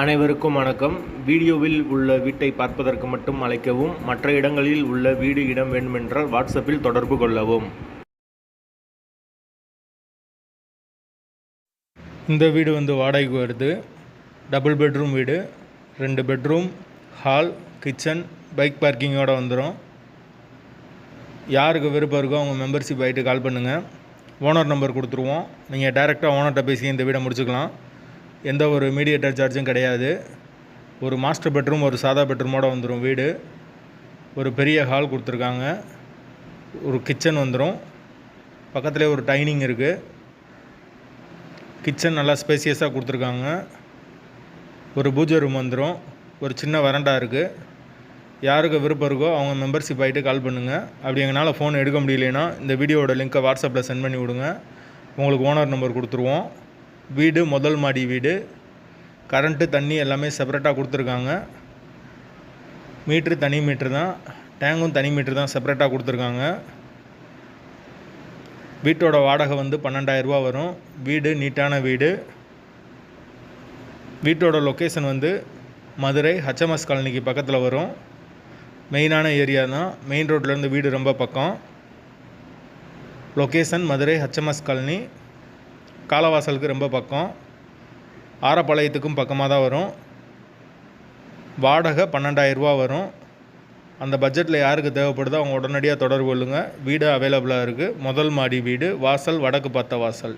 அனைவருக்கும் வணக்கம். வீடியோவில் உள்ள வீட்டை பார்ப்பதற்கு மட்டும் அழைக்கவும். மற்ற இடங்களில் உள்ள வீடு இடம் வேண்டுமென்றால் வாட்ஸ்அப்பில் தொடர்பு கொள்ளவும். இந்த வீடு வாடகைக்கு வருது. டபுள் பெட்ரூம் வீடு, 2 பெட்ரூம், ஹால், கிச்சன், பைக் பார்க்கிங்கோடு வந்துடும். யாருக்கு விருப்பம் இருக்கோ அவங்க மெம்பர்ஷிப் ஆகிட்டு கால் பண்ணுங்கள். ஓனர் நம்பர் கொடுத்துருவோம். நீங்கள் டைரெக்டாக ஓனர்கிட்ட பேசி இந்த வீடை முடிச்சுக்கலாம். எந்த ஒரு மீடியேட்டர் சார்ஜும் கிடையாது. ஒரு மாஸ்டர் பெட்ரூம், ஒரு சாதா பெட்ரூமோடு வந்துடும் வீடு. ஒரு பெரிய ஹால் கொடுத்துருக்காங்க. ஒரு கிச்சன் வந்துடும். பக்கத்துலேயே ஒரு டைனிங் இருக்குது. கிச்சன் நல்லா ஸ்பேசியஸாக கொடுத்துருக்காங்க. ஒரு பூஜை ரூம் வந்துடும். ஒரு சின்ன வரண்டா இருக்குது. யாருக்கு விருப்பம் இருக்கோ அவங்க மெம்பர்ஷிப் ஆகிட்டு கால் பண்ணுங்கள். அப்படி எங்களால் ஃபோன் எடுக்க முடியலைன்னா இந்த வீடியோவோட லிங்க்கை வாட்ஸ்அப்பில் சென்ட் பண்ணி விடுங்க. உங்களுக்கு ஓனர் நம்பர் கொடுத்துருவோம். வீடு முதல் மாடி வீடு. கரண்ட்டு, தண்ணி எல்லாமே செப்பரேட்டாக கொடுத்துருக்காங்க. மீட்ரு தனி மீட்ரு தான். டேங்கும் தனி மீட்ரு தான், செப்பரேட்டாக கொடுத்துருக்காங்க. வீட்டோட வாடகை 12,000 வரும். வீடு நீட்டான வீடு. வீட்டோட லொக்கேஷன் மதுரை HMS காலனிக்கு பக்கத்தில் வரும். மெயினான ஏரியா தான். மெயின் ரோட்லேருந்து வீடு ரொம்ப பக்கம். Location Madurai HMS colony. காலவாசலுக்கு ரொம்ப பக்கம். ஆரப்பாளையத்துக்கும் பக்கமாக தான் வரும். வாடகை 12,000 வரும். அந்த பட்ஜெட்டில் யாருக்கு தேவைப்படுதோ அவங்க உடனடியாக தொடர்பு கொள்ளுங்கள். வீடு அவைலபிளாக இருக்குது. முதல் மாடி வீடு. வாசல் வடக்கு பார்த்த வாசல்.